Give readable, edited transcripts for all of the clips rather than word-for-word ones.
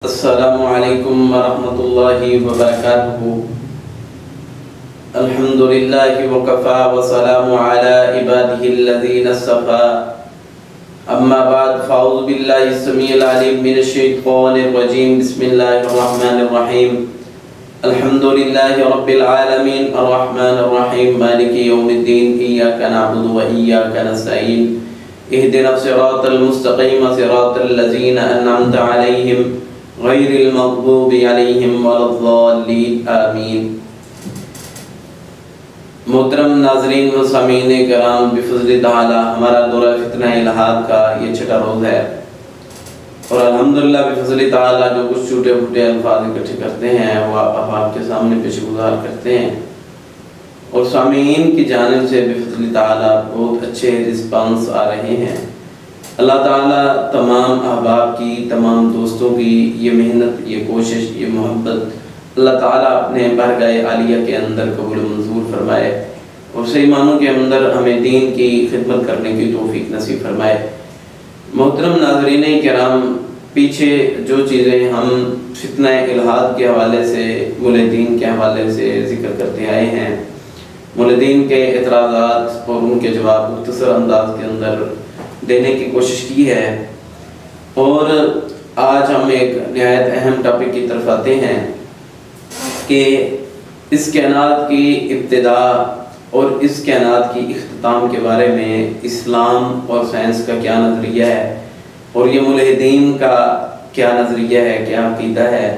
السلام علیکم ورحمۃ اللہ وبرکاتہ۔ الحمد للہ وکفا وسلام علی عبادہ الذین اصطفیٰ، اما بعد فاعوذ باللہ السمیع العلیم من الشیطان الرجیم، بسم اللہ الرحمن الرحیم۔ الحمد للہ رب العالمین الرحمن الرحیم مالک یوم الدین، ایاک نعبد و ایاک نستعین، اہدنا الصراط المستقیم صراط الذین انعمت علیہم غیر المغضوب علیہم ولا الضالین، آمین۔ محترم ناظرین و سامعین کرام، بفضل تعالی ہمارا دورہ فتنہ الہاد کا یہ چھٹا روز ہے، اور الحمدللہ بفضل تعالی جو کچھ چھوٹے پھوٹے الفاظ اکٹھے کرتے ہیں وہ آپ کے سامنے پیش گزار کرتے ہیں، اور سامعین کی جانب سے بفضل تعالی بہت اچھے رسپانس آ رہے ہیں۔ اللہ تعالیٰ تمام احباب کی، تمام دوستوں کی یہ محنت، یہ کوشش، یہ محبت اللہ تعالیٰ اپنے بارگاہ عالیہ کے اندر قبول و منظور فرمائے، اور صحیح معنوں کے اندر ہمیں دین کی خدمت کرنے کی توفیق نصیب فرمائے۔ محترم ناظرین کرام، پیچھے جو چیزیں ہم فتنہ الہاد کے حوالے سے، ملحدین کے حوالے سے ذکر کرتے آئے ہیں، ملحدین کے اعتراضات اور ان کے جواب مختصر انداز کے اندر دینے کی کوشش کی ہے، اور آج ہم ایک نہایت اہم ٹاپک کی طرف آتے ہیں کہ اس کائنات کی ابتدا اور اس کائنات کی اختتام کے بارے میں اسلام اور سائنس کا کیا نظریہ ہے، اور یہ ملحدین کا کیا نظریہ ہے، کیا عقیدہ ہے،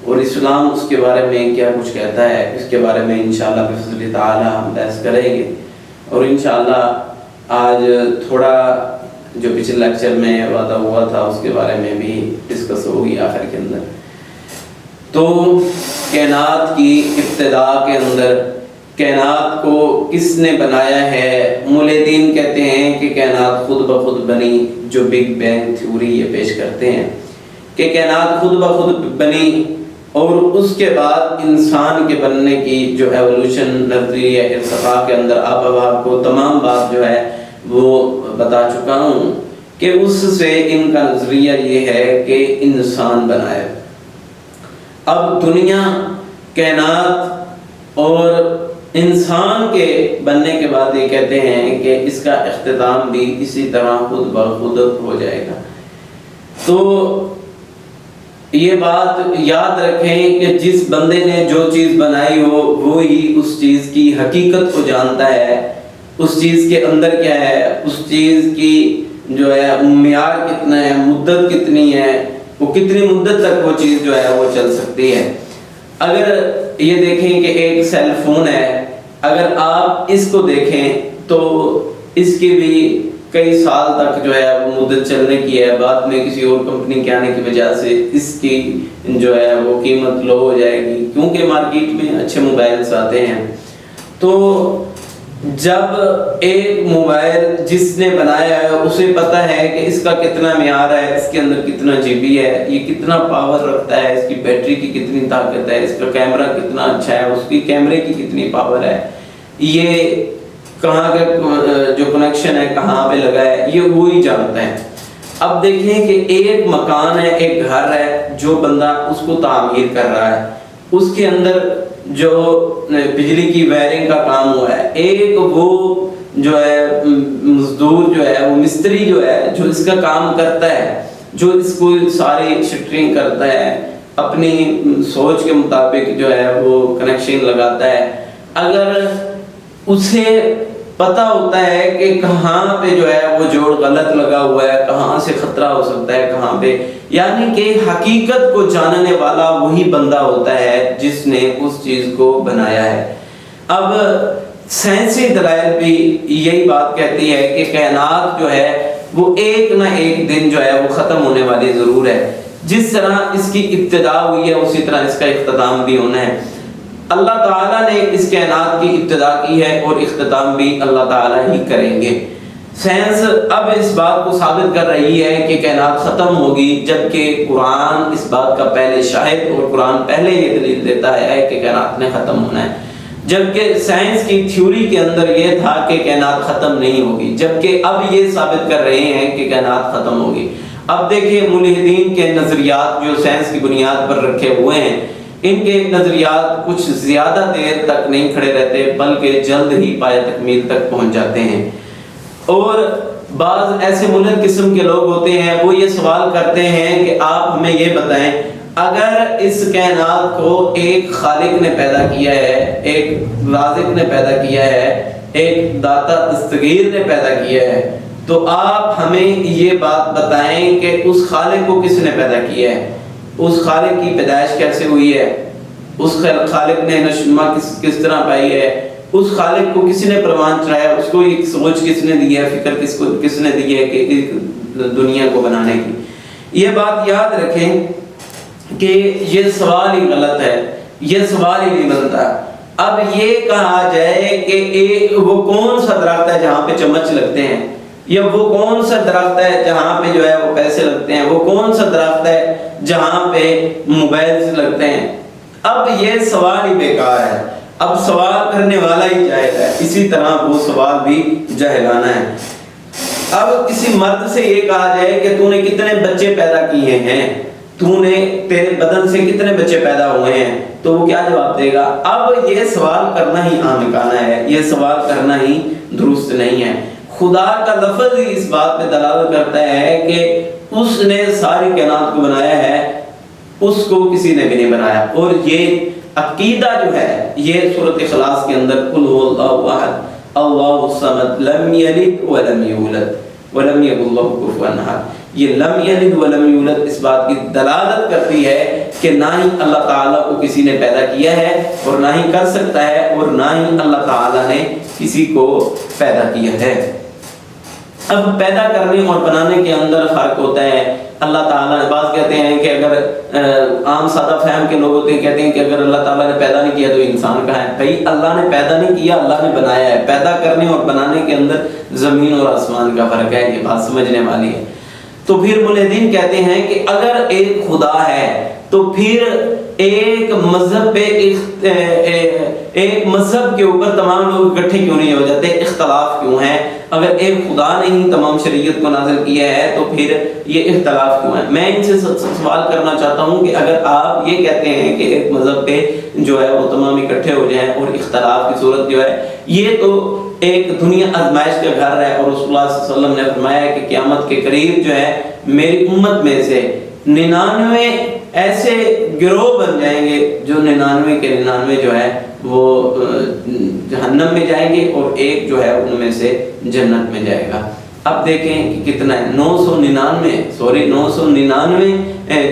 اور اسلام اس کے بارے میں کیا کچھ کہتا ہے، اس کے بارے میں انشاءاللہ بفضل تعالی ہم بحث کریں گے، اور انشاءاللہ آج تھوڑا جو پچھلے لیکچر میں وعدہ ہوا تھا اس کے بارے میں بھی ڈسکس ہوگی آخر کے اندر۔ تو کائنات کی ابتدا کے اندر کائنات کو کس نے بنایا ہے؟ ملحدین کہتے ہیں کہ کائنات خود بخود بنی، جو بگ بینگ تھیوری یہ پیش کرتے ہیں کہ کائنات خود بخود بنی، اور اس کے بعد انسان کے بننے کی جو ایولیوشن نظریہ ارتقاء کے اندر آپ کو تمام بات جو ہے وہ بتا چکا ہوں کہ اس سے ان کا نظریہ یہ ہے کہ انسان بنائے۔ اب دنیا، کائنات اور انسان کے بننے کے بعد یہ کہتے ہیں کہ اس کا اختتام بھی اسی طرح خود بخود ہو جائے گا۔ تو یہ بات یاد رکھیں کہ جس بندے نے جو چیز بنائی ہو وہی اس چیز کی حقیقت کو جانتا ہے، اس چیز کے اندر کیا ہے، اس چیز کی جو ہے معیار کتنا ہے، مدت کتنی ہے، وہ کتنی مدت تک وہ چیز جو ہے وہ چل سکتی ہے۔ اگر یہ دیکھیں کہ ایک سیل فون ہے، اگر آپ اس کو دیکھیں تو اس کی بھی کئی سال تک جو ہے وہ مدت چلنے کی ہے، بعد میں کسی اور کمپنی کے آنے کی وجہ سے اس کی جو ہے وہ قیمت لو ہو جائے گی، کیونکہ مارکیٹ میں اچھے موبائلز آتے ہیں۔ تو جب ایک موبائل جس نے بنایا ہے اسے پتہ ہے کہ اس کا کتنا معیار ہے، اس کے اندر کتنا جی بی ہے، یہ کتنا پاور رکھتا ہے، اس کی بیٹری کی کتنی طاقت ہے، اس کا کیمرہ کتنا اچھا ہے، اس کی کیمرے کی کتنی پاور ہے، یہ کہاں کا جو کنیکشن ہے کہاں پہ لگا ہے، یہ وہی جانتا ہے۔ اب دیکھیں کہ ایک مکان ہے، ایک گھر ہے، جو بندہ اس کو تعمیر کر رہا ہے، اس کے اندر جو بجلی کی وائرنگ کا کام ہوا ہے، ایک وہ جو ہے مزدور جو ہے، وہ مستری جو ہے، جو اس کا کام کرتا ہے، جو اس کو ساری شٹرنگ کرتا ہے، اپنی سوچ کے مطابق جو ہے وہ کنیکشن لگاتا ہے۔ اگر اسے پتہ ہوتا ہے کہ کہاں پہ جو ہے وہ جوڑ غلط لگا ہوا ہے، کہاں سے خطرہ ہو سکتا ہے، کہاں پہ، یعنی کہ حقیقت کو جاننے والا وہی بندہ ہوتا ہے جس نے اس چیز کو بنایا ہے۔ اب سائنسی دلائل بھی یہی بات کہتی ہے کہ کائنات جو ہے وہ ایک نہ ایک دن جو ہے وہ ختم ہونے والی ضرور ہے۔ جس طرح اس کی ابتدا ہوئی ہے اسی طرح اس کا اختتام بھی ہونا ہے۔ اللہ تعالیٰ نے اس کائنات کی ابتدا کی ہے اور اختتام بھی اللہ تعالیٰ ہی کریں گے۔ سائنس اب اس بات کو ثابت کر رہی ہے کہ کائنات ختم ہوگی، جبکہ قرآن اس بات کا پہلے شاہد، اور قرآن پہلے یہ دلیل دیتا ہے کہ کائنات نے ختم ہونا ہے، جبکہ سائنس کی تھیوری کے اندر یہ تھا کہ کائنات ختم نہیں ہوگی، جبکہ اب یہ ثابت کر رہے ہیں کہ کائنات ختم ہوگی۔ اب دیکھیں ملحدین کے نظریات جو سائنس کی بنیاد پر رکھے ہوئے ہیں، ان کے نظریات کچھ زیادہ دیر تک نہیں کھڑے رہتے بلکہ جلد ہی پایہ تکمیل تک پہنچ جاتے ہیں۔ اور بعض ایسے ملحد قسم کے لوگ ہوتے ہیں، وہ یہ سوال کرتے ہیں کہ آپ ہمیں یہ بتائیں اگر اس کائنات کو ایک خالق نے پیدا کیا ہے، ایک رازق نے پیدا کیا ہے، ایک داتا دستگیر نے پیدا کیا ہے، تو آپ ہمیں یہ بات بتائیں کہ اس خالق کو کس نے پیدا کیا ہے، اس خالق کی پیدائش کیسے ہوئی ہے، اس خالق نے نشوما کس طرح پائی ہے، اس خالق کو کس نے پروان چڑھایا، اس کو ایک سوچ کس نے دی ہے، فکر کس نے دی ہے کہ دنیا کو بنانے کی۔ یہ بات یاد رکھیں کہ یہ سوال ہی غلط ہے، یہ سوال ہی نہیں بنتا۔ اب یہ کہا جائے کہ وہ کون سا درخت ہے جہاں پہ چمچ لگتے ہیں، یا وہ کون سا درخت ہے جہاں پہ جو ہے وہ پیسے لگتے ہیں، وہ کون سا درخت ہے جہاں پہ موبائلز لگتے ہیں، اب یہ سوال ہی بیکار ہے، اب سوال کرنے والا ہی جاہل ہے، اسی طرح وہ سوال بھی جاہلانہ ہے۔ اب کسی مرد سے یہ کہا جائے کہ تو نے کتنے بچے پیدا کیے ہیں، تو نے تیرے بدن سے کتنے بچے پیدا ہوئے ہیں، تو وہ کیا جواب دے گا؟ اب یہ سوال کرنا ہی آمکانہ ہے، یہ سوال کرنا ہی درست نہیں ہے۔ خدا کا لفظ ہی اس بات پہ دلالت کرتا ہے کہ اس نے ساری کائنات کو بنایا ہے، اس کو کسی نے بھی نہیں بنایا۔ اور یہ عقیدہ جو ہے یہ سورۃ اخلاص کے اندر قل هو اللہ احد اللہ الصمد لم یلد ولم یولد ولم یکن لہ کفوا احد، یہ لم یلد ولم یولد اس بات کی دلالت کرتی ہے کہ نہ ہی اللہ تعالیٰ کو کسی نے پیدا کیا ہے اور نہ ہی کر سکتا ہے، اور نہ ہی اللہ تعالیٰ نے کسی کو پیدا کیا ہے۔ اب پیدا کرنے اور بنانے کے اندر فرق ہوتا ہے۔ اللہ تعالیٰ نے بعض کہتے ہیں کہ اگر عام سادہ فہم کے لوگ ہوتے ہیں کہتے ہیں کہ اگر اللہ تعالیٰ نے پیدا نہیں کیا تو انسان کہاں ہے؟ بھائی اللہ نے پیدا نہیں کیا، اللہ نے بنایا ہے۔ پیدا کرنے اور بنانے کے اندر زمین اور آسمان کا فرق ہے، یہ بات سمجھنے والی ہے۔ تو پھر ملحدین کہتے ہیں کہ اگر ایک خدا ہے تو پھر ایک مذہب پہ ایک مذہب کے اوپر تمام لوگ اکٹھے کیوں نہیں ہو جاتے، اختلاف کیوں ہے؟ اگر ایک خدا نے ہی تمام شریعت کو نازل کیا ہے تو پھر یہ اختلاف کیوں ہے؟ میں ان سے سوال کرنا چاہتا ہوں کہ اگر آپ یہ کہتے ہیں کہ ایک مذہب پہ جو ہے وہ تمام اکٹھے ہو جائیں اور اختلاف کی صورت جو ہے یہ تو ایک دنیا آزمائش کا گھر ہے، اور رسول اللہ صلی اللہ علیہ وسلم نے فرمایا ہے کہ قیامت کے قریب جو ہے میری امت میں سے 99 ایسے گروہ بن جائیں گے جو 99 کے 99 جو ہے وہ جہنم میں جائیں گے اور ایک جو ہے ان میں سے جنت میں جائے گا۔ اب دیکھیں کہ کتنا ہے، 999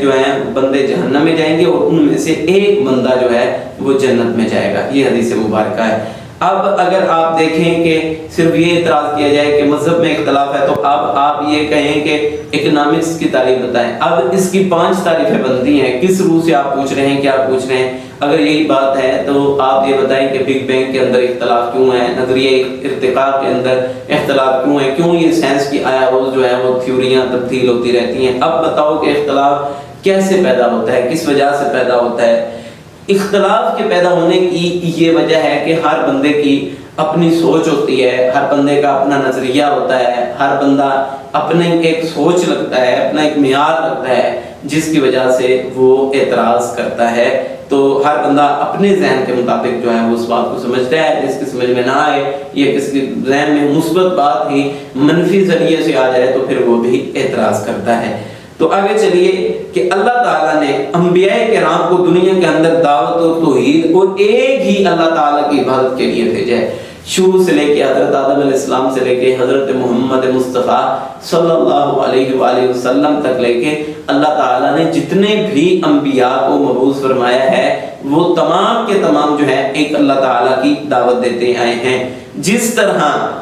جو ہے بندے جہنم میں جائیں گے اور ان میں سے ایک بندہ جو ہے وہ جنت میں جائے گا۔ یہ حدیث مبارکہ ہے۔ اب اگر آپ دیکھیں کہ صرف یہ اعتراض کیا جائے کہ مذہب میں اختلاف ہے تو اب آپ یہ کہیں کہ اکنامکس کی تعریف بتائیں۔ اب اس کی 5 تعریفیں بنتی ہیں، کس روح سے آپ پوچھ رہے ہیں، کیا پوچھ رہے ہیں؟ اگر یہی بات ہے تو آپ یہ بتائیں کہ بگ بینگ کے اندر اختلاف کیوں ہے، نظریہ ارتقاء کے اندر اختلاف کیوں ہے، کیوں یہ سائنس کی آیا روز جو ہے وہ تھیوریاں تبدیل ہوتی رہتی ہیں۔ اب بتاؤ کہ اختلاف کیسے پیدا ہوتا ہے، کس وجہ سے پیدا ہوتا ہے؟ اختلاف کے پیدا ہونے کی یہ وجہ ہے کہ ہر بندے کی اپنی سوچ ہوتی ہے، ہر بندے کا اپنا نظریہ ہوتا ہے، ہر بندہ اپنے ایک سوچ رکھتا ہے، اپنا ایک معیار رکھتا ہے جس کی وجہ سے وہ اعتراض کرتا ہے۔ تو ہر بندہ اپنے ذہن کے مطابق جو ہے وہ اس بات کو سمجھتا ہے، جس کی سمجھ میں نہ آئے یا کس کے ذہن میں مثبت بات ہی منفی ذریعے سے آ جائے تو پھر وہ بھی اعتراض کرتا ہے۔ تو آگے چلیے کہ اللہ تعالیٰ نے انبیاء کرام کو دنیا کے اندر دعوت و توحید اور ایک ہی اللہ تعالیٰ کی عبادت کے لیے بھیجا ہے۔ شروع سے لے کے حضرت آدم علیہ السلام سے لے کے حضرت محمد مصطفیٰ صلی اللہ علیہ وآلہ وسلم تک لے کے اللہ تعالیٰ نے جتنے بھی انبیاء کو مبعوث فرمایا ہے وہ تمام کے تمام جو ہے ایک اللہ تعالیٰ کی دعوت دیتے آئے ہیں۔ جس طرح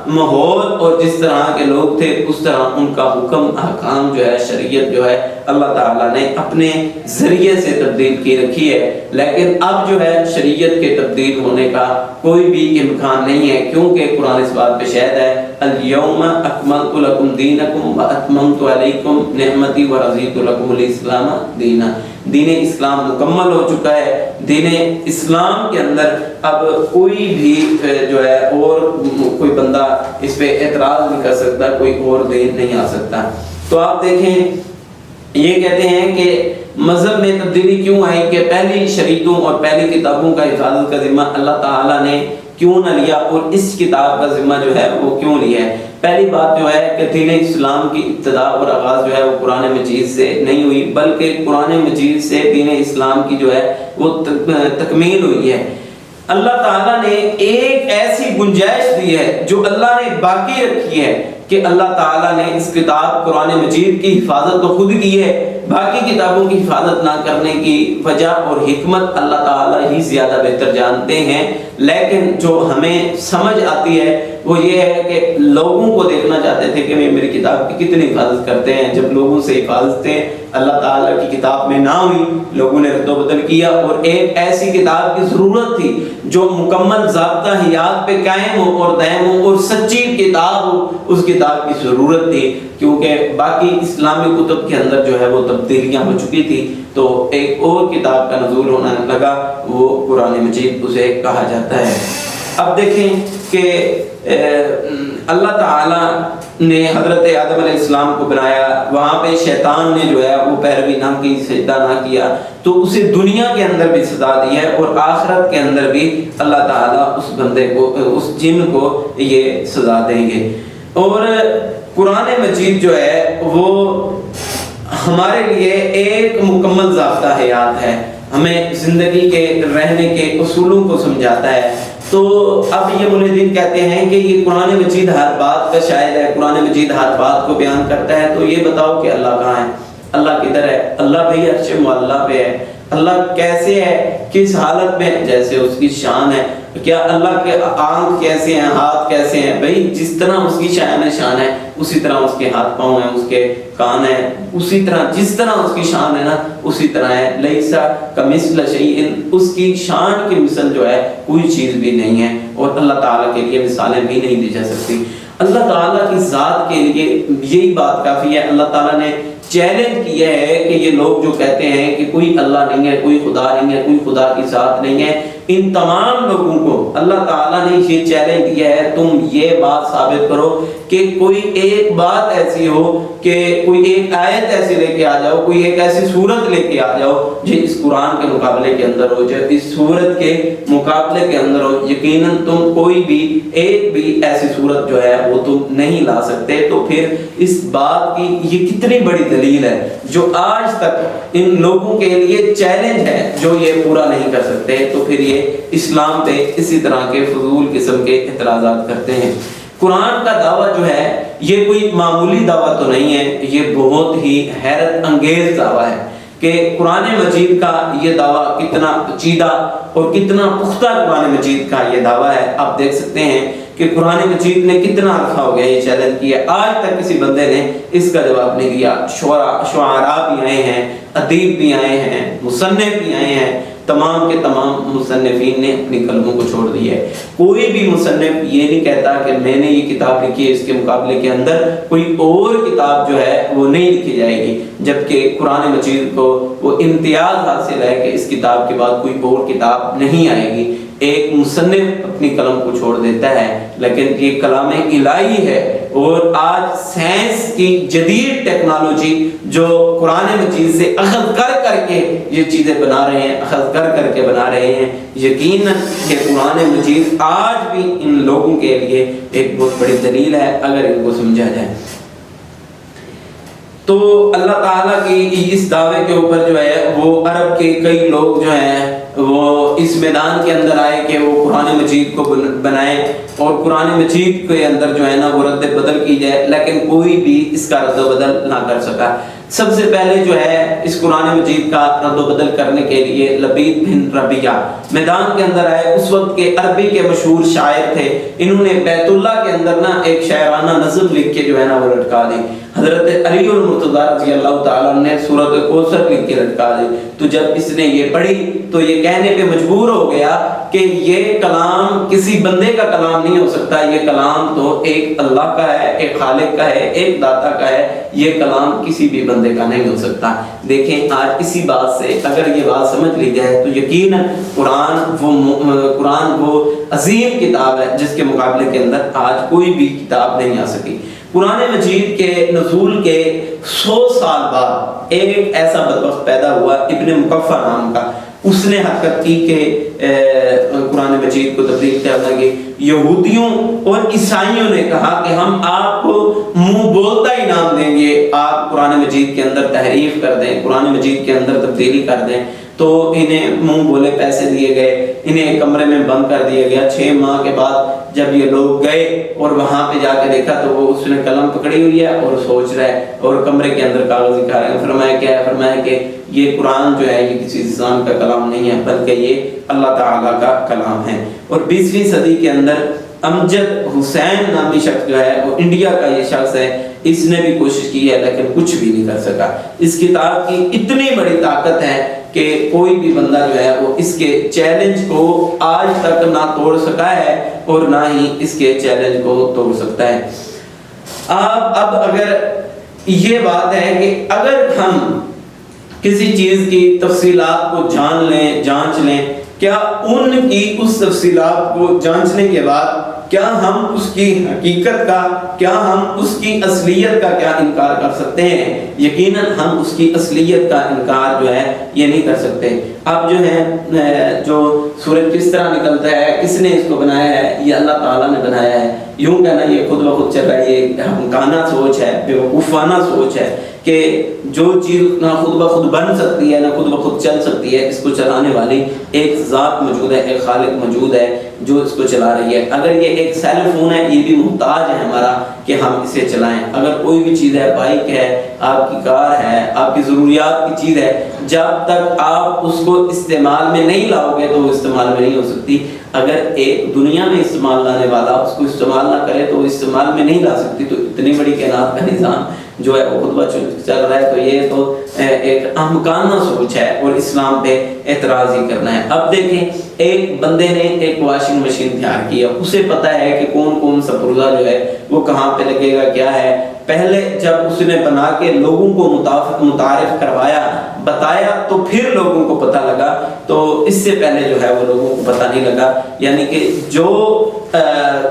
ماحول اور جس طرح کے لوگ تھے اس طرح ان کا حکم احکام جو ہے شریعت جو ہے اللہ تعالیٰ نے اپنے ذریعے سے تبدیل کی رکھی ہے، لیکن اب جو ہے شریعت کے تبدیل ہونے کا کوئی بھی امکان نہیں ہے، کیونکہ قرآن اس بات پہ شاہد ہے الیوم اکملت لکم دینکم واتممت علیکم نعمتی ورضیت لکم الاسلام دینا۔ دین اسلام مکمل ہو چکا ہے، دین اسلام کے اندر اب کوئی بھی جو ہے اور کوئی بندہ اس پہ اعتراض نہیں کر سکتا، کوئی اور دین نہیں آ سکتا۔ تو آپ دیکھیں یہ کہتے ہیں کہ مذہب میں تبدیلی کیوں آئی کہ پہلی شریعتوں اور پہلی کتابوں کا حفاظت کا ذمہ اللہ تعالیٰ نے کیوں نہ لیا اور اس کتاب کا ذمہ جو ہے وہ کیوں لیا ہے؟ پہلی بات جو ہے کہ دین اسلام کی ابتدا اور آغاز جو ہے وہ قرآن مجید سے نہیں ہوئی، بلکہ قرآن مجید سے دین اسلام کی جو ہے وہ تکمیل ہوئی ہے۔ اللہ تعالیٰ نے ایک ایسی گنجائش دی ہے جو اللہ نے باقی رکھی ہے کہ اللہ تعالیٰ نے اس کتاب قرآن مجید کی حفاظت تو خود کی ہے، باقی کتابوں کی حفاظت نہ کرنے کی وجہ اور حکمت اللہ تعالیٰ ہی زیادہ بہتر جانتے ہیں۔ لیکن جو ہمیں سمجھ آتی ہے وہ یہ ہے کہ لوگوں کو دیکھنا چاہتے تھے کہ میری کتاب کی کتنی حفاظت کرتے ہیں۔ جب لوگوں سے حفاظتیں اللہ تعالیٰ کی کتاب میں نہ ہوئی، لوگوں نے رد و بدل کیا، اور ایک ایسی کتاب کی ضرورت تھی جو مکمل ضابطہ حیات پہ قائم ہو اور دائم ہو اور سچی کتاب ہو، اس کتاب کی ضرورت تھی، کیونکہ باقی اسلامی کتب کے اندر جو ہے وہ تبدیلیاں ہو چکی تھی، تو ایک اور کتاب کا نزول ہونا لگا، وہ قرآن مجید اسے کہا جاتا ہے۔ اب دیکھیں کہ اللہ تعالیٰ نے حضرت آدم علیہ السلام کو بنایا، وہاں پہ شیطان نے جو ہے وہ پیروی نہ کی، سجدہ نہ کیا، تو اسے دنیا کے اندر بھی سزا دی ہے اور آخرت کے اندر بھی اللہ تعالیٰ اس بندے کو، اس جن کو یہ سزا دیں گے۔ اور قرآن مجید جو ہے وہ ہمارے لیے ایک مکمل ضابطہ حیات ہے، ہمیں زندگی کے رہنے کے اصولوں کو سمجھاتا ہے۔ تو اب یہ ملحدین کہتے ہیں کہ یہ قرآن مجید ہر بات کا شاہد ہے، قرآن مجید ہر بات کو بیان کرتا ہے، تو یہ بتاؤ کہ اللہ کہاں ہے، اللہ کدھر ہے؟ اللہ بھئی عرش معلیٰ پہ ہے۔ اللہ کیسے ہے، کس حالت میں؟ جیسے اس کی شان ہے۔ کیا اللہ کے آنکھ کیسے ہیں، ہاتھ کیسے ہیں؟ بھئی جس طرح اس کی شان ہے اسی طرح اس کے ہاتھ پاؤں ہیں، اس کے کان ہیں، اسی طرح جس طرح اس کی شان ہے نا اسی طرح ہے۔ لیسا کمثلہ شیء، اس کی شان کی مثل جو ہے کوئی چیز بھی نہیں ہے، اور اللہ تعالیٰ کے لیے مثالیں بھی نہیں دی جا سکتی۔ اللہ تعالیٰ کی ذات کے لیے یہی بات کافی ہے۔ اللہ تعالیٰ نے چیلنج کیا ہے کہ یہ لوگ جو کہتے ہیں کہ کوئی اللہ نہیں ہے، کوئی خدا نہیں ہے، کوئی خدا کی ذات نہیں ہے، ان تمام لوگوں کو اللہ تعالیٰ نے یہ چیلنج دیا ہے، تم یہ بات ثابت کرو کہ کوئی ایک بات ایسی ہو، کہ کوئی ایک آیت ایسی لے کے آ جاؤ، کوئی ایک ایسی صورت لے کے آ جاؤ جو اس قرآن کے مقابلے کے اندر ہو، جو اس صورت کے مقابلے کے اندر ہو۔ یقیناً تم کوئی بھی ایک بھی ایسی صورت جو ہے وہ تم نہیں لا سکتے۔ تو پھر اس بات کی یہ کتنی بڑی دلیل ہے جو آج تک ان لوگوں کے لیے چیلنج ہے، جو یہ پورا نہیں کر سکتے، تو پھر یہ اسلام پہ اسی طرح کے فضول قسم کے اعتراضات کرتے ہیں۔ قرآن کا دعویٰ جو ہے یہ کوئی معمولی دعویٰ تو نہیں ہے، یہ بہت ہی حیرت انگیز دعویٰ ہے کہ قرآن مجید کا یہ دعویٰ کتنا پیچیدہ اور کتنا پختہ قرآن مجید کا یہ دعویٰ ہے۔ آپ دیکھ سکتے ہیں کہ قرآن مجید نے کتنا عرصہ ہو گیا یہ چیلنج کیا، آج تک کسی بندے نے اس کا جواب نہیں دیا۔ شعراء بھی آئے ہیں، ادیب بھی آئے ہیں، مصنف بھی آئے ہیں، تمام کے تمام مصنفین نے اپنی قلموں کو چھوڑ دی ہے۔ کوئی بھی مصنف یہ نہیں کہتا کہ میں نے یہ کتاب لکھی ہے، اس کے مقابلے کے اندر کوئی اور کتاب جو ہے وہ نہیں لکھی جائے گی، جبکہ قرآن مجید کو وہ امتیاز حاصل ہے کہ اس کتاب کے بعد کوئی اور کتاب نہیں آئے گی۔ ایک مصنف اپنی قلم کو چھوڑ دیتا ہے، لیکن یہ کلام الہی ہے، اور آج سائنس کی جدید ٹیکنالوجی جو قرآن مجید سے اخذ کر کے یہ چیزیں بنا رہے ہیں، اخذ کر کے بنا رہے ہیں، یقیناً یہ قرآن مجید آج بھی ان لوگوں کے لیے ایک بہت بڑی دلیل ہے اگر ان کو سمجھا جائے۔ تو اللہ تعالیٰ کی اس دعوے کے اوپر جو ہے وہ عرب کے کئی لوگ جو ہیں وہ اس میدان کے اندر آئے کہ وہ قرآن مجید کو بنائیں اور قرآن مجید کے اندر جو ہے نا وہ رد بدل کی جائے، لیکن کوئی بھی اس کا رد و بدل نہ کر سکا۔ سب سے پہلے جو ہے اس قرآن مجید کا رد و بدل کرنے کے لیے لبید بن ربیعہ میدان کے اندر آئے۔ اس وقت کے عربی کے مشہور شاعر تھے، انہوں نے بیت اللہ کے اندر نا ایک شاعرانہ نظم لکھ کے جو ہے نا وہ لٹکا دی۔ حضرت علی المرتضیٰ رضی اللہ تعالیٰ نے سورۃ کوثر لکھ کے لٹکا دی۔ تو جب اس نے یہ پڑھی تو یہ کہنے پہ مجبور ہو گیا کہ یہ کلام کسی بندے کا کلام نہیں ہو سکتا، یہ کلام تو ایک اللہ کا ہے، ایک خالق کا ہے، ایک داتا کا ہے، یہ کلام کسی بھی بندے کا نہیں ہو سکتا۔ دیکھیں آج اسی بات سے اگر یہ بات سمجھ لی جائے تو یقیناً قرآن وہ عظیم کتاب ہے جس کے مقابلے کے اندر آج کوئی بھی کتاب نہیں آ سکی۔ قرآن مجید کے نزول کے 100 سال بعد ایک ایسا بدبخت پیدا ہوا ابن مقفع نام کا، اس نے حرکت کی کہ قرآن مجید کو تبدیل کرنا کہ یہودیوں اور عیسائیوں نے کہا کہ ہم آپ کو منہ بولتا انعام دیں گے، آپ قرآن مجید کے اندر تحریف کر دیں، قرآن مجید کے اندر تبدیلی کر دیں۔ تو انہیں منہ بولے پیسے دیے گئے، انہیں ایک کمرے میں بند کر دیا گیا۔ 6 ماہ کے بعد جب یہ لوگ گئے اور وہاں پہ جا کے دیکھا تو وہ اس نے قلم پکڑی ہوئی ہے اور سوچ رہا ہے اور کمرے کے اندر کاغذ دکھا رہے ہیں۔ فرمایا کیا ہے؟ فرمایا کہ یہ قرآن جو ہے یہ کسی انسان کا کلام نہیں ہے بلکہ یہ اللہ تعالیٰ کا کلام ہے۔ اور 20ویں صدی کے اندر امجد حسین نامی شخص جو ہے وہ انڈیا کا یہ شخص ہے، اس نے بھی کوشش کی ہے لیکن کچھ بھی نہیں کر سکا۔ اس کتاب کی اتنی بڑی طاقت ہے کہ کوئی بھی بندہ جو ہے وہ اس کے چیلنج کو آج تک نہ توڑ سکا ہے اور نہ ہی اس کے چیلنج کو توڑ سکتا ہے۔ اب اگر یہ بات ہے کہ اگر ہم کسی چیز کی تفصیلات کو جان لیں، جانچ لیں، کیا ان کی اس تفصیلات کو جانچنے کے بعد کیا ہم اس کی حقیقت کا، کیا ہم اس کی اصلیت کا کیا انکار کر سکتے ہیں؟ یقیناً ہم اس کی اصلیت کا انکار جو ہے یہ نہیں کر سکتے۔ اب جو ہے جو سورج کس طرح نکلتا ہے، کس نے اس کو بنایا ہے؟ یہ اللہ تعالیٰ نے بنایا ہے۔ یوں کہنا یہ خود بخود چل رہا ہے، یہ ہمکانہ سوچ ہے، بیوقوفانہ سوچ ہے کہ جو چیز نہ خود بخود بن سکتی ہے نہ خود بخود چل سکتی ہے، اس کو چلانے والی ایک ذات موجود ہے، ایک خالق موجود ہے جو اس کو چلا رہی ہے۔ اگر یہ ایک سیل فون ہے، یہ بھی محتاج ہے ہمارا کہ ہم اسے چلائیں۔ اگر کوئی بھی چیز ہے، بائک ہے، آپ کی کار ہے، آپ کی ضروریات کی چیز ہے، جب تک آپ اس کو استعمال میں نہیں لاؤ گے تو وہ استعمال میں نہیں ہو سکتی۔ اگر ایک دنیا میں استعمال لانے والا اس کو استعمال نہ کرے تو وہ استعمال میں نہیں لا سکتی۔ تو اتنی بڑی کائنات کا نظام جو ہے وہ خطبہ چل رہا ہے، تو یہ تو ایک احمقانہ سوچ ہے اور اسلام پہ اعتراض ہی کرنا ہے۔ اب دیکھیں، ایک بندے نے ایک واشنگ مشین تیار کیا، اسے پتہ ہے کہ کون کون سا پرزہ جو ہے وہ کہاں پہ لگے گا، کیا ہے۔ پہلے جب اس نے بنا کے لوگوں کو متعارف کروایا، بتایا، تو پھر لوگوں کو پتہ لگا، تو اس سے پہلے جو ہے وہ لوگوں کو پتہ نہیں لگا۔ یعنی کہ جو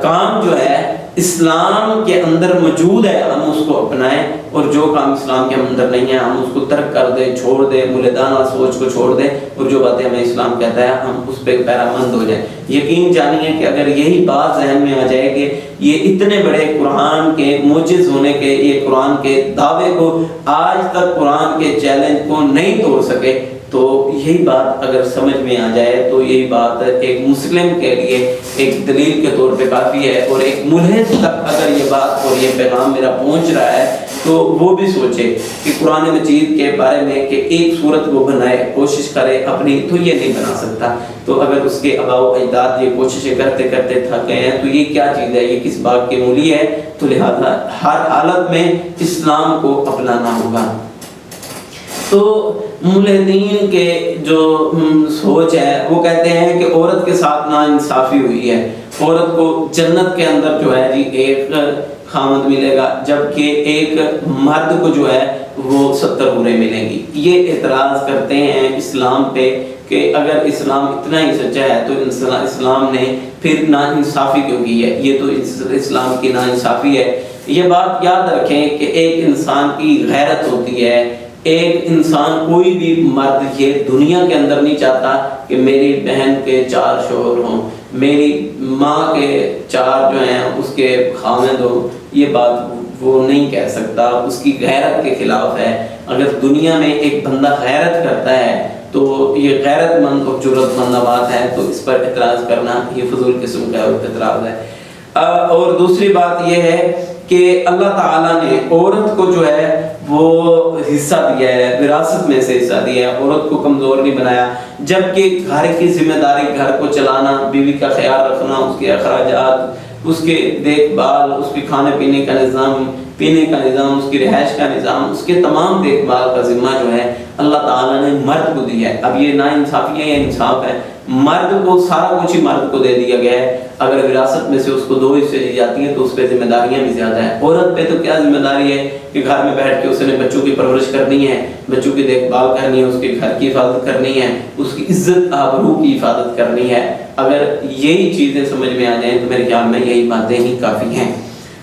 کام جو ہے اسلام کے اندر موجود ہے ہم اس کو اپنائیں، اور جو کام اسلام کے اندر نہیں ہے ہم اس کو ترک کر دیں، چھوڑ دیں، مولدانہ سوچ کو چھوڑ دیں، اور جو باتیں ہمیں اسلام کہتا ہے ہم اس پہ پیرامند ہو جائیں۔ یقین جانیے کہ اگر یہی بات ذہن میں آ جائے کہ یہ اتنے بڑے قرآن کے معجز ہونے کے، یہ قرآن کے دعوے کو آج تک قرآن کے چیلنج کو نہیں توڑ سکے، تو یہی بات اگر سمجھ میں آ جائے تو یہی بات ایک مسلم کے لیے ایک دلیل کے طور پہ کافی ہے، اور ایک ملحد تک اگر یہ بات اور یہ پیغام میرا پہنچ رہا ہے تو وہ بھی سوچے کہ قرآن مجید کے بارے میں کہ ایک صورت وہ بنائے، کوشش کرے اپنی، تو یہ نہیں بنا سکتا۔ تو اگر اس کے آباء و اجداد یہ کوششیں کرتے کرتے تھک گئے ہیں تو یہ کیا چیز ہے، یہ کس باغ کی مولی ہے؟ تو لہذا ہر حالت میں اسلام کو اپنانا ہوگا۔ تو ملحدین کے جو سوچ ہے وہ کہتے ہیں کہ عورت کے ساتھ ناانصافی ہوئی ہے، عورت کو جنت کے اندر جو ہے جی ایک خامد ملے گا، جبکہ ایک مرد کو جو ہے وہ 70 حوریں ملیں گی۔ یہ اعتراض کرتے ہیں اسلام پہ کہ اگر اسلام اتنا ہی سچا ہے تو اسلام نے پھر ناانصافی کیوں کی ہے؟ یہ تو اسلام کی ناانصافی ہے۔ یہ بات یاد رکھیں کہ ایک انسان کی غیرت ہوتی ہے، ایک انسان کوئی بھی مرد یہ دنیا کے اندر نہیں چاہتا کہ میری بہن کے 4 شوہر ہوں، میری ماں کے 4 جو ہیں اس کے خامد ہوں، یہ بات وہ نہیں کہہ سکتا، اس کی غیرت کے خلاف ہے۔ اگر دنیا میں ایک بندہ غیرت کرتا ہے تو یہ غیرت مند اور جرأت مند بات ہے، تو اس پر اعتراض کرنا یہ فضول قسم کا اعتراض ہے۔ اور دوسری بات یہ ہے کہ اللہ تعالیٰ نے عورت کو جو ہے وہ حصہ دیا ہے، وراثت میں سے حصہ دیا ہے، عورت کو کمزور نہیں بنایا، جبکہ گھر کی ذمہ داری، گھر کو چلانا، بیوی کا خیال رکھنا، اس کے اخراجات، اس کے دیکھ بھال، اس کے کھانے پینے کا نظام، اس کی رہائش کا نظام، اس کے تمام دیکھ بھال کا ذمہ جو ہے اللہ تعالیٰ نے مرد کو دیا ہے۔ اب یہ ناانصافی ہے یا انصاف ہے؟ مرد کو سارا کچھ ہی مرد کو دے دیا گیا ہے۔ اگر وراثت میں سے اس کو 2 حصے دی جاتی ہیں تو اس پہ ذمہ داریاں بھی زیادہ ہیں۔ عورت پہ تو کیا ذمہ داری ہے کہ گھر میں بیٹھ کے اس نے بچوں کی پرورش کرنی ہے، بچوں کی دیکھ بھال کرنی ہے، اس کے گھر کی حفاظت کرنی ہے، اس کی عزت آبرو کی حفاظت کرنی ہے۔ اگر یہی چیزیں سمجھ میں آ جائیں تو میرے خیال میں یہی باتیں ہی کافی ہیں۔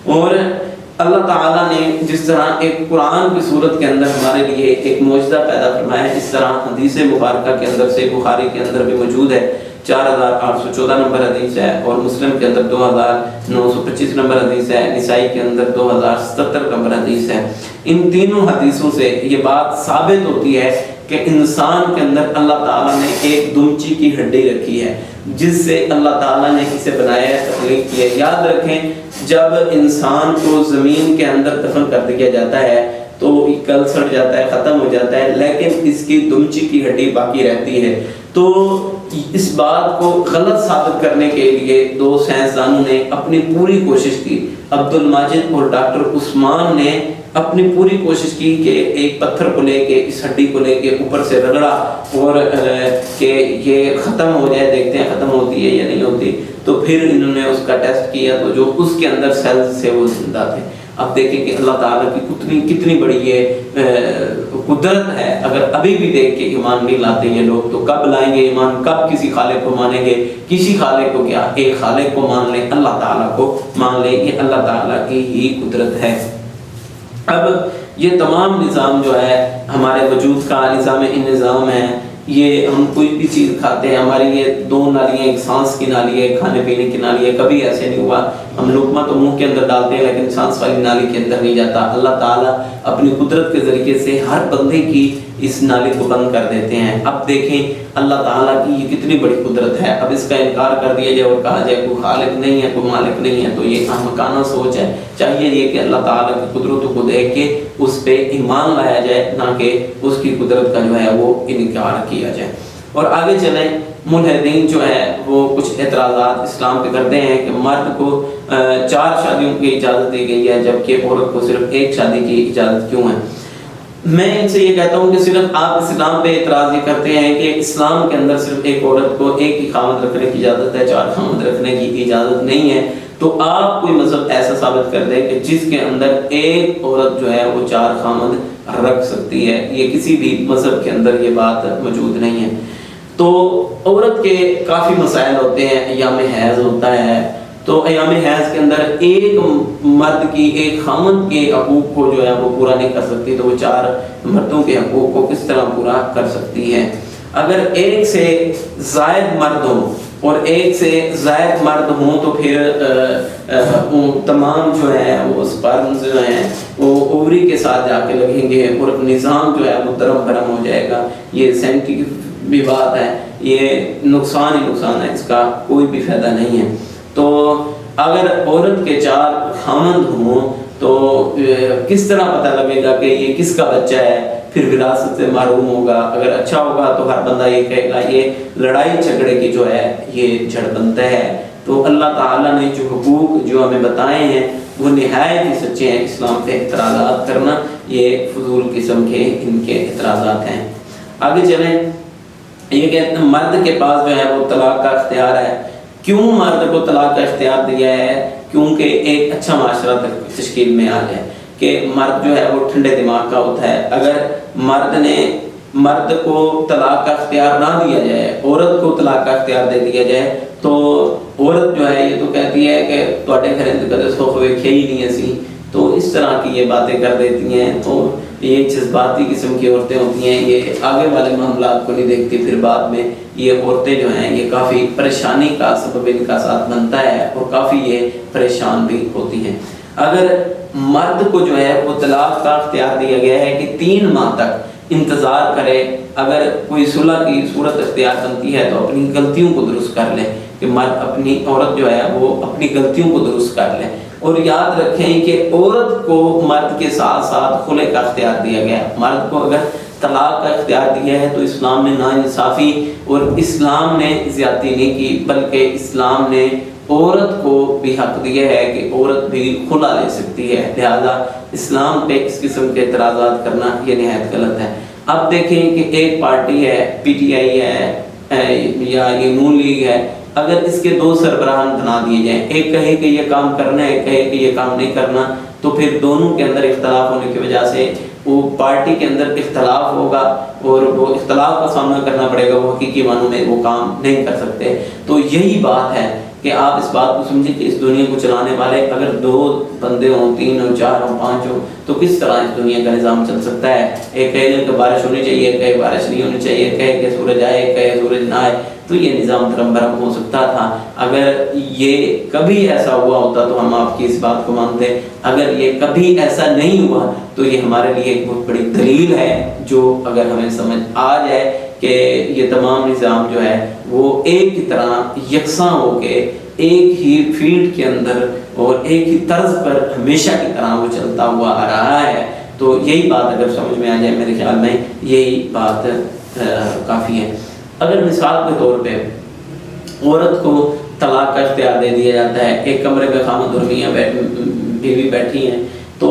اور اللہ تعالیٰ نے جس طرح ایک قرآن کی صورت کے اندر ہمارے لیے ایک معجزہ پیدا فرمایا ہے، اس طرح حدیث مبارکہ کے اندر سے بخاری کے اندر بھی موجود ہے، 4814 نمبر حدیث ہے، اور مسلم کے اندر 2925 نمبر حدیث ہے، نسائی کے اندر 2077 نمبر حدیث ہے۔ ان تینوں حدیثوں سے یہ بات ثابت ہوتی ہے کہ انسان کے اندر اللہ تعالیٰ نے ایک دمچی کی ہڈی رکھی ہے جس سے اللہ تعالیٰ نے اسے بنایا ہے، تخلیق کیا ہے۔ یاد رکھیں جب انسان کو زمین کے اندر دفن کر دیا جاتا ہے تو یہ کل سڑ جاتا ہے، ختم ہو جاتا ہے، لیکن اس کی دمچی کی ہڈی باقی رہتی ہے۔ تو اس بات کو غلط ثابت کرنے کے لیے دو سائنسدانوں نے اپنی پوری کوشش کی، عبد الماجد اور ڈاکٹر عثمان نے اپنی پوری کوشش کی کہ ایک پتھر کو لے کے، اس ہڈی کو لے کے اوپر سے رگڑا اور کہ یہ ختم ہو جائے، دیکھتے ہیں ختم ہوتی ہے یا نہیں ہوتی۔ تو پھر انہوں نے اس کا ٹیسٹ کیا تو جو اس کے اندر سیلز سے وہ زندہ تھے۔ اب دیکھیں کہ اللہ تعالیٰ کی کتنی بڑی یہ قدرت ہے۔ اگر ابھی بھی دیکھ کے ایمان نہیں لاتے یہ لوگ تو کب لائیں گے ایمان؟ کب کسی خالق کو مانیں گے؟ کسی خالق کو کیا، ایک خالق کو مان لیں، اللہ تعالیٰ کو مان لیں، یہ اللہ تعالیٰ کی ہی قدرت ہے۔ اب یہ تمام نظام جو ہے ہمارے وجود کا نظام انظام ہے، یہ ہم کوئی بھی چیز کھاتے ہیں، ہماری یہ دو نالیاں، ایک سانس کی نالی ہے، کھانے پینے کی نالی ہے، کبھی ایسے نہیں ہوا ہم لقمہ تو منہ کے اندر ڈالتے ہیں لیکن سانس والی نالی کے اندر نہیں جاتا۔ اللہ تعالیٰ اپنی قدرت کے ذریعے سے ہر بندے کی اس نالی کو بند کر دیتے ہیں۔ اب دیکھیں اللہ تعالیٰ کی یہ کتنی بڑی قدرت ہے، اب اس کا انکار کر دیا جائے اور کہا جائے کوئی خالق نہیں ہے، کوئی مالک نہیں ہے، تو یہ احمقانہ سوچ ہے۔ چاہیے یہ کہ اللہ تعالیٰ کی قدرتوں کو دیکھ کے اس پہ ایمان لایا جائے، نہ کہ اس کی قدرت کا جو ہے وہ انکار کیا جائے۔ اور آگے چلیں، ملحدین جو ہے وہ کچھ اعتراضات اسلام پہ کرتے ہیں کہ مرد کو 4 شادیوں کی اجازت دی گئی ہے جبکہ عورت کو صرف 1 شادی کی اجازت کیوں ہے؟ میں ان سے یہ کہتا ہوں کہ صرف آپ اسلام پہ اعتراض یہ کرتے ہیں کہ اسلام کے اندر صرف ایک عورت کو ایک ہی خامد رکھنے کی اجازت ہے، 4 خامد رکھنے کی اجازت نہیں ہے۔ تو آپ کوئی مذہب ایسا ثابت کر دیں کہ جس کے اندر ایک عورت جو ہے وہ 4 خامد رکھ سکتی ہے، یہ کسی بھی مذہب کے اندر یہ بات موجود نہیں ہے۔ تو عورت کے کافی مسائل ہوتے ہیں، ایام حیض ہوتا ہے، تو ایام حیض کے اندر ایک مرد کی ایک خامد کے حقوق کو جو ہے وہ پورا نہیں کر سکتی، تو وہ 4 مردوں کے حقوق کو کس طرح پورا کر سکتی ہے؟ اگر ایک سے زائد مرد ہوں اور ایک سے زائد مرد ہوں تو پھر تمام جو ہے وہ سپرمز جو ہیں وہ اووری کے ساتھ جا کے لگیں گے اور نظام جو ہے وہ درم برم ہو جائے گا۔ یہ سائنٹیفک بھی بات ہے، یہ نقصان ہی نقصان ہے، اس کا کوئی بھی فائدہ نہیں ہے۔ تو اگر عورت کے 4 خامند ہوں تو کس طرح پتہ لگے گا کہ یہ کس کا بچہ ہے؟ پھر وراثت سے محروم ہوگا۔ اگر اچھا ہوگا تو ہر بندہ یہ کہے گا یہ لڑائی جھگڑے کی جو ہے یہ جڑ بنتا ہے۔ تو اللہ تعالیٰ نے جو حقوق جو ہمیں بتائے ہیں وہ نہایت ہی سچے ہیں۔ اسلام پہ اعتراضات کرنا یہ فضول قسم کے ان کے اعتراضات ہیں۔ آگے چلیں، یہ کہتے ہیں مرد کے پاس جو ہے وہ طلاق کا اختیار ہے۔ کیوں مرد کو طلاق کا اختیار دیا ہے؟ کیونکہ ایک اچھا معاشرہ تشکیل میں آ جائے کہ مرد جو ہے وہ ٹھنڈے دماغ کا ہوتا ہے۔ اگر مرد کو طلاق کا اختیار نہ دیا جائے، عورت کو طلاق کا اختیار دے دیا جائے تو عورت جو ہے یہ تو کہتی ہے کہ تواڈے گھر کدے سکھ ویکھیا ہی نہیں اسی، تو اس طرح کی یہ باتیں کر دیتی ہیں۔ تو یہ جذباتی قسم کی عورتیں ہوتی ہیں، یہ آگے والے معاملات کو نہیں دیکھتی، پھر بعد میں یہ عورتیں جو ہیں یہ کافی پریشانی کا سبب ان کا ساتھ بنتا ہے اور کافی یہ پریشان بھی ہوتی ہیں۔ اگر مرد کو جو ہے وہ طلاق کا اختیار دیا گیا ہے کہ 3 ماہ تک انتظار کرے، اگر کوئی صلح کی صورت اختیار بنتی ہے تو اپنی غلطیوں کو درست کر لے، کہ مرد اپنی عورت جو ہے وہ اپنی غلطیوں کو درست کر لے۔ اور یاد رکھیں کہ عورت کو مرد کے ساتھ ساتھ خلع کا اختیار دیا گیا۔ مرد کو اگر طلاق کا اختیار دیا ہے تو اسلام نے ناانصافی اور اسلام نے زیادتی نہیں کی، بلکہ اسلام نے عورت کو بھی حق دیا ہے کہ عورت بھی خلع لے سکتی ہے۔ لہذا اسلام پہ اس قسم کے اعتراضات کرنا یہ نہایت غلط ہے۔ اب دیکھیں کہ ایک پارٹی ہے، پی ٹی آئی ہے یا یہ نون لیگ ہے، اگر اس کے 2 سربراہان بنا دیے جائیں، ایک کہے کہ یہ کام کرنا ہے، ایک کہے کہ یہ کام نہیں کرنا، تو پھر دونوں کے اندر اختلاف ہونے کی وجہ سے وہ پارٹی کے اندر اختلاف ہوگا اور وہ اختلاف کا سامنا کرنا پڑے گا، وہ حقیقی معنوں میں وہ کام نہیں کر سکتے۔ تو یہی بات ہے کہ آپ اس بات کو سمجھیں کہ اس دنیا کو چلانے والے اگر 2 بندے ہوں، 3 ہوں، 4 ہوں، 5 ہوں، تو کس طرح اس دنیا کا نظام چل سکتا ہے؟ ایک کہے کہ بارش ہونی چاہیے، کہے بارش نہیں ہونی چاہیے، کہے کہ سورج آئے، کہے سورج نہ آئے، تو یہ نظام دھرم برہم ہو سکتا تھا۔ اگر یہ کبھی ایسا ہوا ہوتا تو ہم آپ کی اس بات کو مانتے، اگر یہ کبھی ایسا نہیں ہوا تو یہ ہمارے لیے ایک بہت بڑی دلیل ہے، جو اگر ہمیں سمجھ آ جائے کہ یہ تمام نظام جو ہے وہ ایک ہی طرح یکساں ہو کے ایک ہی فیلڈ کے اندر اور ایک ہی طرز پر ہمیشہ کی طرح وہ چلتا ہوا آ رہا ہے، تو یہی بات اگر سمجھ میں آ جائے میرے خیال میں یہی بات کافی ہے۔ اگر مثال کے طور پہ عورت کو طلاق کا اختیار دے دیا جاتا ہے، ایک کمرے میں خامد اور میاں بیوی بیٹھی ہیں، تو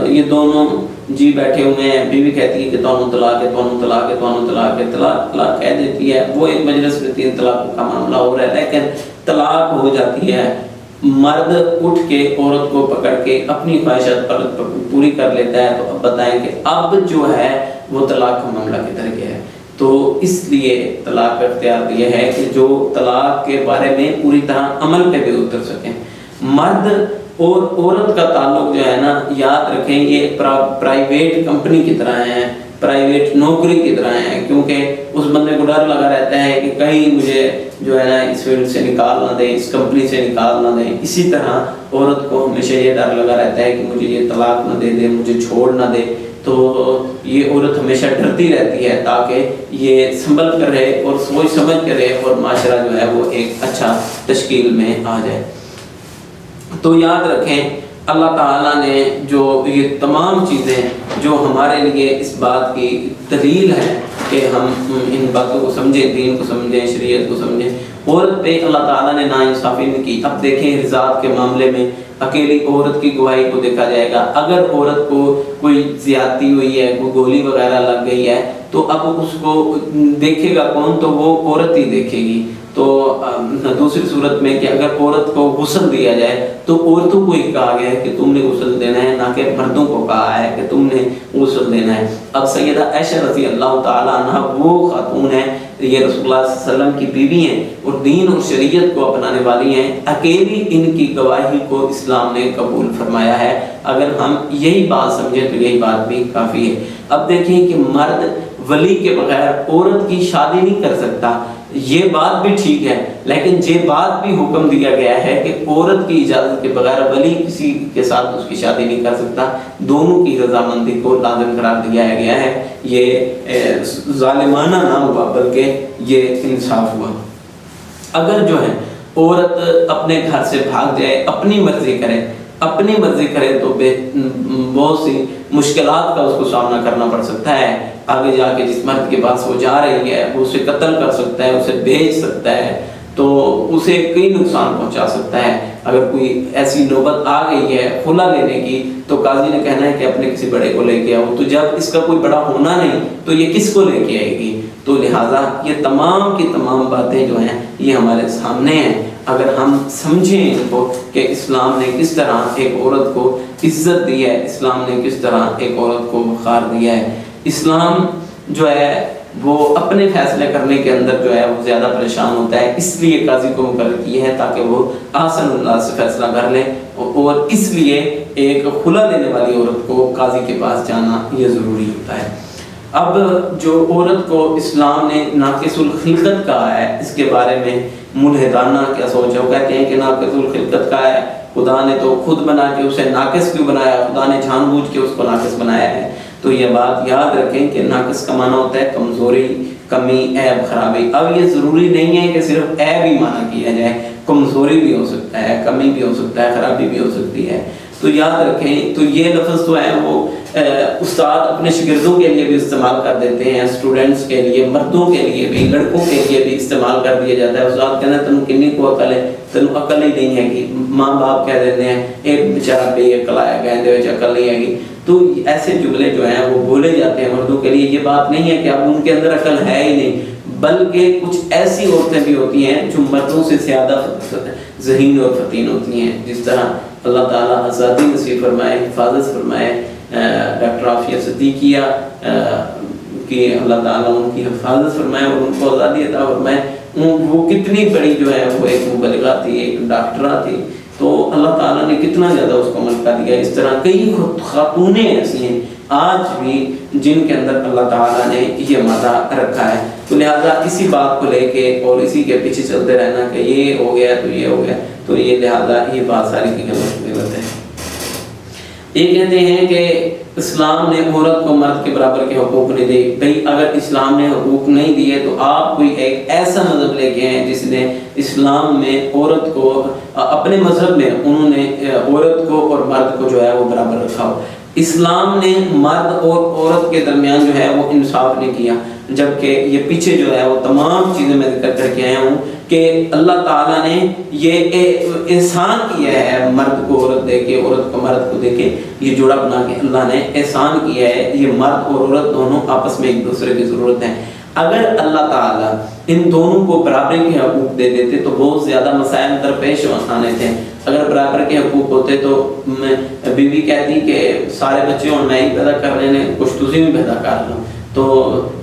یہ دونوں جی بیٹھے ہوئے ہیں، بیوی کہتی ہے کہ تانوں طلاق ہے، تانوں طلاق ہے، تانوں طلاق ہے، طلاق کہہ دیتی ہے، وہ ایک مجلس میں 3 طلاق کا معاملہ ہو رہا ہے، لیکن طلاق ہو جاتی ہے، مرد اٹھ کے عورت کو پکڑ کے اپنی خواہشات پر پوری کر لیتا ہے، تو اب بتائیں کہ اب جو ہے وہ طلاق کا معاملہ کدھر گیا ہے؟ تو اس لیے طلاق کا اختیار دیا ہے کہ جو طلاق کے بارے میں پوری طرح عمل پہ بھی اتر سکیں۔ مرد اور عورت کا تعلق جو ہے نا، یاد رکھیں یہ پرائیویٹ کمپنی کی طرح ہے، پرائیویٹ نوکری کی طرح ہے، کیونکہ اس بندے کو ڈر لگا رہتا ہے کہ کہیں مجھے جو ہے نا اس فیلڈ سے نکال نہ دیں، اس کمپنی سے نکال نہ دیں۔ اسی طرح عورت کو ہمیشہ یہ ڈر لگا رہتا ہے کہ مجھے یہ طلاق نہ دے دے، مجھے چھوڑ نہ دے، تو یہ عورت ہمیشہ ڈرتی رہتی ہے تاکہ یہ سنبھل کر رہے اور سوچ سمجھ کر رہے اور معاشرہ جو ہے وہ ایک اچھا تشکیل میں آ جائے۔ تو یاد رکھیں اللہ تعالیٰ نے جو یہ تمام چیزیں جو ہمارے لیے اس بات کی دلیل ہے کہ ہم ان باتوں کو سمجھیں، دین کو سمجھیں، شریعت کو سمجھیں، عورت پہ اللہ تعالیٰ نے ناانصافی نہیں کی۔ اب دیکھیں رضاعت کے معاملے میں اکیلی عورت کی گواہی کو دیکھا جائے گا، اگر عورت کو کوئی زیادتی ہوئی ہے، کوئی گولی وغیرہ لگ گئی ہے، تو اب اس کو دیکھے گا کون؟ تو وہ عورت ہی دیکھے گی۔ تو دوسری صورت میں کہ اگر عورت کو غسل دیا جائے تو عورتوں کو ہی کہا گیا ہے کہ تم نے غسل دینا ہے، نہ کہ مردوں کو کہا ہے کہ تم نے غسل دینا ہے۔ اب سیدہ عائشہ رضی اللہ تعالیٰ عنہ وہ خاتون ہیں، یہ رسول اللہ صلی اللہ علیہ وسلم کی بیوی ہیں اور دین اور شریعت کو اپنانے والی ہیں، اکیلی ان کی گواہی کو اسلام نے قبول فرمایا ہے۔ اگر ہم یہی بات سمجھیں تو یہی بات بھی کافی ہے۔ اب دیکھیں کہ مرد ولی کے بغیر عورت کی شادی نہیں کر سکتا، یہ بات بھی ٹھیک ہے، لیکن یہ بات بھی حکم دیا گیا ہے کہ عورت کی اجازت کے بغیر ولی کسی کے ساتھ اس کی شادی نہیں کر سکتا، دونوں کی رضامندی کو لازم قرار دیا گیا ہے۔ یہ ظالمانہ نہ ہوا بلکہ یہ انصاف ہوا۔ اگر جو ہے عورت اپنے گھر سے بھاگ جائے، اپنی مرضی کرے تو بہت سی مشکلات کا اس کو سامنا کرنا پڑ سکتا ہے۔ آگے جا کے جس مرد کے پاس وہ جا رہی ہے وہ اسے قتل کر سکتا ہے، اسے بیچ سکتا ہے، تو اسے کئی نقصان پہنچا سکتا ہے۔ اگر کوئی ایسی نوبت آ گئی ہے خلا لینے کی تو قاضی نے کہنا ہے کہ اپنے کسی بڑے کو لے کے آؤ، تو جب اس کا کوئی بڑا ہونا نہیں تو یہ کس کو لے کے آئے گی؟ تو لہٰذا یہ تمام کی تمام باتیں جو ہیں یہ ہمارے سامنے ہیں۔ اگر ہم سمجھیں ان کو کہ اسلام نے کس طرح ایک عورت کو عزت دی ہے، اسلام نے کس طرح ایک عورت کو وقار دیا ہے، اسلام جو ہے وہ اپنے فیصلے کرنے کے اندر جو ہے وہ زیادہ پریشان ہوتا ہے، اس لیے قاضی کو مقرر کیا ہے تاکہ وہ آسن اللہ سے فیصلہ کر لے، اور اس لیے ایک خلا لینے والی عورت کو قاضی کے پاس جانا یہ ضروری ہوتا ہے۔ اب جو عورت کو اسلام نے ناقص الخلقت کہا ہے، اس کے بارے میں ملحدانہ کیا سوچ ہے؟ وہ کہتے ہیں کہ ناقص الخلقت کہا ہے، خدا نے تو خود بنا کے اسے ناقص کیوں بنایا؟ خدا نے جان بوجھ کے اس کو ناقص بنایا ہے۔ تو یہ بات یاد رکھیں کہ ناقص کا معنی ہوتا ہے کمزوری، کمی، عیب، خرابی۔ اب یہ ضروری نہیں ہے کہ صرف عیب ہی معنی کیا جائے، کمزوری بھی ہو سکتا ہے، کمی بھی ہو سکتا ہے، خرابی بھی ہو سکتی ہے۔ تو یاد رکھیں، تو یہ لفظ تو ہے وہ استاد اپنے شاگردوں کے لیے بھی استعمال کر دیتے ہیں، اسٹوڈنٹس کے لیے، مردوں کے لیے بھی، لڑکوں کے لیے بھی استعمال کر دیا جاتا ہے۔ استاد کہنا تم کنی کو عقل ہے، تم عقل ہی نہیں ہے گی، ماں باپ کہہ دیتے ہیں ایک بیچارہ بے عقل آیا گیا دے عقل نہیں ہے گی، تو ایسے جملے جو ہیں وہ بولے جاتے ہیں مردوں کے لیے۔ یہ بات نہیں ہے کہ اب ان کے اندر عقل ہے ہی نہیں، بلکہ کچھ ایسی عورتیں بھی ہوتی ہیں جو مردوں سے زیادہ ذہین اور فطین ہوتی ہیں، جس طرح اللہ تعالیٰ آزادی نصیب فرمائے، حفاظت فرمائے ڈاکٹر عافیہ صدیقیہ کہ اللہ تعالیٰ ان کی حفاظت فرمائے اور ان کو آزادی عطا فرمائے۔ وہ کتنی بڑی جو ہے وہ ایک مبلغہ تھی، ایک ڈاکٹرہ تھی، تو اللہ تعالیٰ نے کتنا زیادہ اس کو ملکہ دیا۔ اس طرح کئی خاتونیں ایسی ہیں آج بھی جن کے اندر اللہ تعالیٰ نے یہ مزہ رکھا ہے۔ تو لہٰذا اسی بات کو لے کے اور اسی کے پیچھے چلتے رہنا کہ یہ ہو گیا تو یہ ہو گیا، تو یہ لہٰذا یہ بات ساری کی غلط ہے۔ یہ کہتے ہیں کہ اسلام نے عورت کو مرد کے برابر کے حقوق نہیں دیے۔ بھئی اگر اسلام نے حقوق نہیں دیے تو آپ کوئی ایک ایسا مذہب لے کے ہیں جس نے اسلام میں عورت کو، اپنے مذہب میں انہوں نے عورت کو اور مرد کو جو ہے وہ برابر رکھا ہو۔ اسلام نے مرد اور عورت کے درمیان جو ہے وہ انصاف نہیں کیا، جبکہ یہ پیچھے جو ہے وہ تمام چیزیں میں ذکر کر کے آیا ہوں کہ اللہ تعالیٰ نے یہ احسان کیا ہے مرد کو عورت دے کے، عورت کو مرد کو دے کے، یہ جوڑا بنا کے اللہ نے احسان کیا ہے۔ یہ مرد اور عورت دونوں آپس میں ایک دوسرے کی ضرورت ہے۔ اگر اللہ تعالیٰ ان دونوں کو برابری کے حقوق دے دیتے تو بہت زیادہ مسائل درپیش آنے تھے۔ اگر برابر کے حقوق ہوتے تو بیوی کہتی کہ سارے بچے اور میں ہی پیدا کر رہے ہیں، کچھ تسی بھی پیدا کر لوں، تو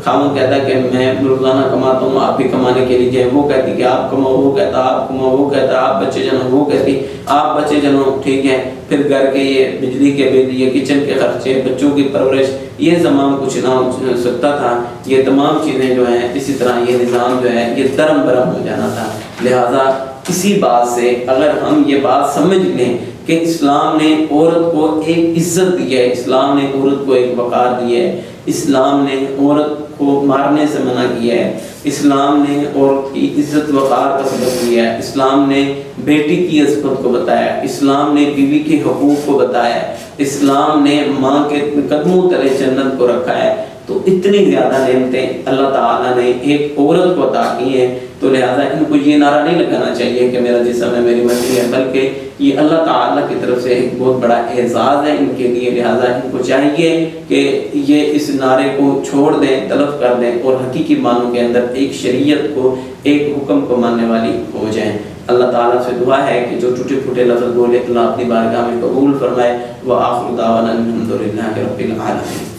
خاوند کہتا کہ میں روزانہ کماتا ہوں، آپ بھی کمانے کے لیے جائیں، وہ کہتی کہ آپ کماؤ، وہ کہتا آپ کماؤ، وہ کہتا آپ بچے جنو، وہ کہتی آپ بچے جنو، ٹھیک ہے۔ پھر گھر کے یہ بجلی کے بل، یہ کچن کے خرچے، بچوں کی پرورش، یہ زمان کچھ نہ ہو سکتا تھا۔ یہ تمام چیزیں جو ہیں اسی طرح یہ نظام جو ہے یہ درم برم ہو جانا تھا۔ لہٰذا اسی بات سے اگر ہم یہ بات سمجھ لیں کہ اسلام نے عورت کو ایک عزت دی ہے، اسلام نے عورت کو ایک وقار دی ہے، اسلام نے عورت کو مارنے سے منع کیا ہے، اسلام نے عورت کی عزت وقار کا سبق دیا ہے، اسلام نے بیٹی کی عظمت کو بتایا، اسلام نے بیوی کے حقوق کو بتایا، اسلام نے ماں کے قدموں تلے جنت کو رکھا ہے، تو اتنی زیادہ نعمتیں اللہ تعالیٰ نے ایک عورت کو عطا کی ہیں۔ تو لہٰذا ان کو یہ نعرہ نہیں لگانا چاہیے کہ میرا جسم ہے، میری مرضی ہے، بلکہ یہ اللہ تعالیٰ کی طرف سے ایک بہت بڑا اعزاز ہے ان کے لیے۔ لہٰذا ان کو چاہیے کہ یہ اس نعرے کو چھوڑ دیں، تلف کر دیں اور حقیقی معنوں کے اندر ایک شریعت کو، ایک حکم کو ماننے والی ہو جائیں۔ اللہ تعالیٰ سے دعا ہے کہ جو ٹوٹے پھوٹے لفظ بولے اللہ اپنی بارگاہ میں قبول فرمائے۔ وآخر دعوانا الحمد للہ رب العالمین۔